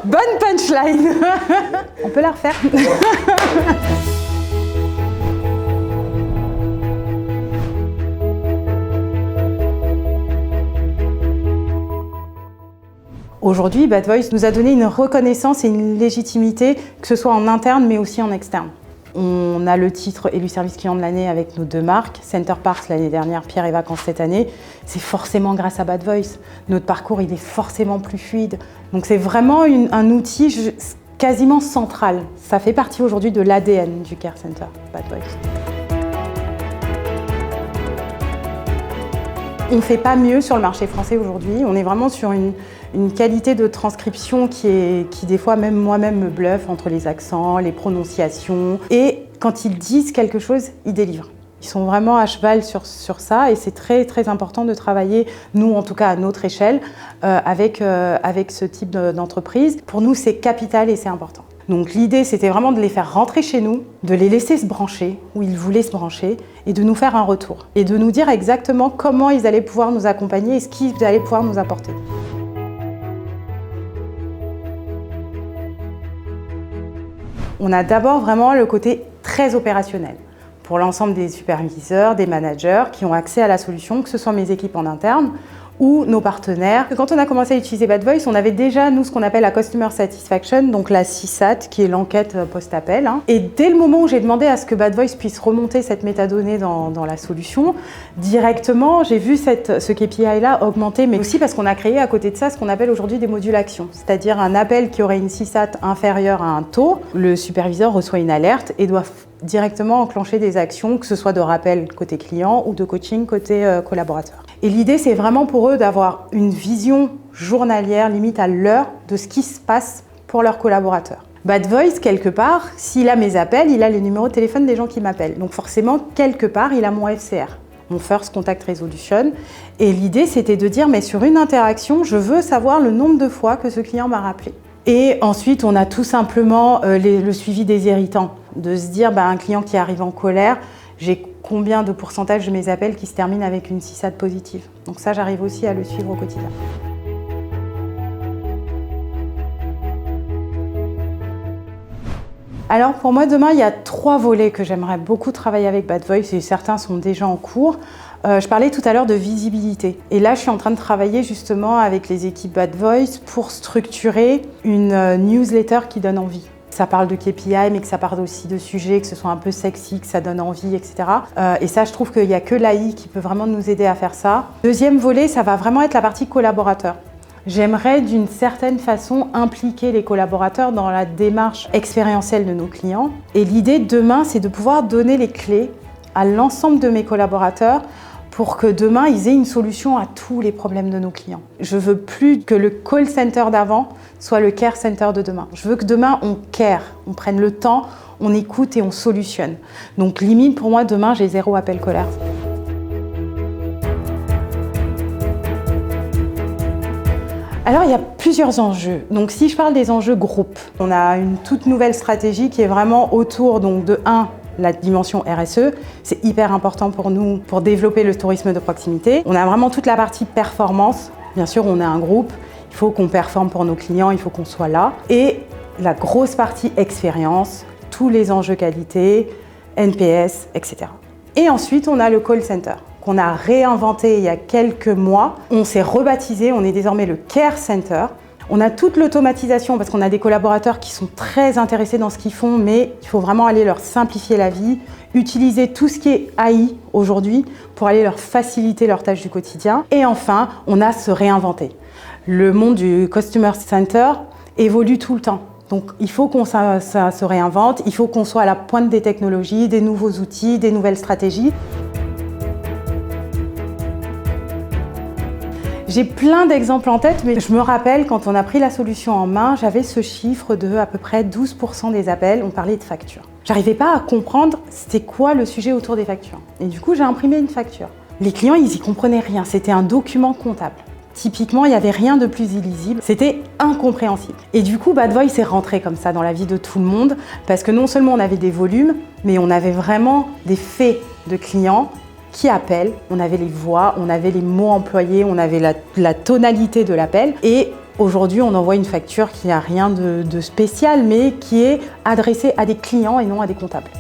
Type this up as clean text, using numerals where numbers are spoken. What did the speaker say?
Bonne punchline. On peut la refaire. Aujourd'hui, Bad Voice nous a donné une reconnaissance et une légitimité, que ce soit en interne mais aussi en externe. On a le titre élu service client de l'année avec nos 2 marques, Center Parcs l'année dernière, Pierre et Vacances cette année. C'est forcément grâce à Bad Voice. Notre parcours, il est forcément plus fluide. Donc c'est vraiment un outil quasiment central. Ça fait partie aujourd'hui de l'ADN du Care Center, Bad Voice. On ne fait pas mieux sur le marché français aujourd'hui. On est vraiment sur une qualité de transcription qui des fois, même moi-même, me bluffe entre les accents, les prononciations. Et quand ils disent quelque chose, ils délivrent. Ils sont vraiment à cheval sur ça et c'est très, très important de travailler, nous en tout cas à notre échelle, avec ce type d'entreprise. Pour nous, c'est capital et c'est important. Donc l'idée, c'était vraiment de les faire rentrer chez nous, de les laisser se brancher, où ils voulaient se brancher, et de nous faire un retour. Et de nous dire exactement comment ils allaient pouvoir nous accompagner et ce qu'ils allaient pouvoir nous apporter. On a d'abord vraiment le côté très opérationnel. Pour l'ensemble des superviseurs, des managers qui ont accès à la solution, que ce soit mes équipes en interne, ou nos partenaires. Quand on a commencé à utiliser Bad Voice, on avait déjà, nous, ce qu'on appelle la Customer Satisfaction, donc la CSAT, qui est l'enquête post-appel. Et dès le moment où j'ai demandé à ce que Bad Voice puisse remonter cette métadonnée dans la solution, directement, j'ai vu ce KPI-là augmenter, mais aussi parce qu'on a créé à côté de ça ce qu'on appelle aujourd'hui des modules actions, c'est-à-dire un appel qui aurait une CSAT inférieure à un taux, le superviseur reçoit une alerte et doit directement enclencher des actions, que ce soit de rappel côté client ou de coaching côté collaborateur. Et l'idée, c'est vraiment pour eux d'avoir une vision journalière, limite à l'heure, de ce qui se passe pour leurs collaborateurs. Bad Voice, quelque part, s'il a mes appels, il a les numéros de téléphone des gens qui m'appellent. Donc forcément, quelque part, il a mon FCR, mon First Contact Resolution. Et l'idée, c'était de dire, mais sur une interaction, je veux savoir le nombre de fois que ce client m'a rappelé. Et ensuite, on a tout simplement le suivi des irritants. De se dire, un client qui arrive en colère, j'ai combien de pourcentage de mes appels qui se terminent avec une CSAT positive. Donc ça, j'arrive aussi à le suivre au quotidien. Alors pour moi, demain, il y a 3 volets que j'aimerais beaucoup travailler avec Bad Voice et certains sont déjà en cours. Je parlais tout à l'heure de visibilité. Et là, je suis en train de travailler justement avec les équipes Bad Voice pour structurer une newsletter qui donne envie. Ça parle de KPI, mais que ça parle aussi de sujets, que ce soit un peu sexy, que ça donne envie, etc. Et ça, je trouve qu'il n'y a que l'AI qui peut vraiment nous aider à faire ça. Deuxième volet, ça va vraiment être la partie collaborateur. J'aimerais d'une certaine façon impliquer les collaborateurs dans la démarche expérientielle de nos clients. Et l'idée demain, c'est de pouvoir donner les clés à l'ensemble de mes collaborateurs pour que demain, ils aient une solution à tous les problèmes de nos clients. Je veux plus que le call center d'avant soit le care center de demain. Je veux que demain, on care, on prenne le temps, on écoute et on solutionne. Donc limite, pour moi, demain, j'ai 0 appel colère. Alors, il y a plusieurs enjeux. Donc, si je parle des enjeux groupes, on a une toute nouvelle stratégie qui est vraiment autour donc, de 1, la dimension RSE, c'est hyper important pour nous pour développer le tourisme de proximité. On a vraiment toute la partie performance. Bien sûr, on est un groupe, il faut qu'on performe pour nos clients, il faut qu'on soit là. Et la grosse partie expérience, tous les enjeux qualité, NPS, etc. Et ensuite, on a le call center qu'on a réinventé il y a quelques mois. On s'est rebaptisé, on est désormais le Care Center. On a toute l'automatisation parce qu'on a des collaborateurs qui sont très intéressés dans ce qu'ils font, mais il faut vraiment aller leur simplifier la vie, utiliser tout ce qui est AI aujourd'hui pour aller leur faciliter leurs tâches du quotidien. Et enfin, on a se réinventer. Le monde du Customer Center évolue tout le temps. Donc il faut qu'on ça se réinvente, il faut qu'on soit à la pointe des technologies, des nouveaux outils, des nouvelles stratégies. J'ai plein d'exemples en tête, mais je me rappelle quand on a pris la solution en main, j'avais ce chiffre de à peu près 12% des appels, on parlait de factures. J'arrivais pas à comprendre c'était quoi le sujet autour des factures. Et du coup, j'ai imprimé une facture. Les clients, ils y comprenaient rien, c'était un document comptable. Typiquement, il n'y avait rien de plus illisible, c'était incompréhensible. Et du coup, Bad Voice est rentré comme ça dans la vie de tout le monde, parce que non seulement on avait des volumes, mais on avait vraiment des faits de clients qui appellent, on avait les voix, on avait les mots employés, on avait la tonalité de l'appel et Aujourd'hui, on envoie une facture qui n'a rien de spécial, mais qui est adressée à des clients et non à des comptables.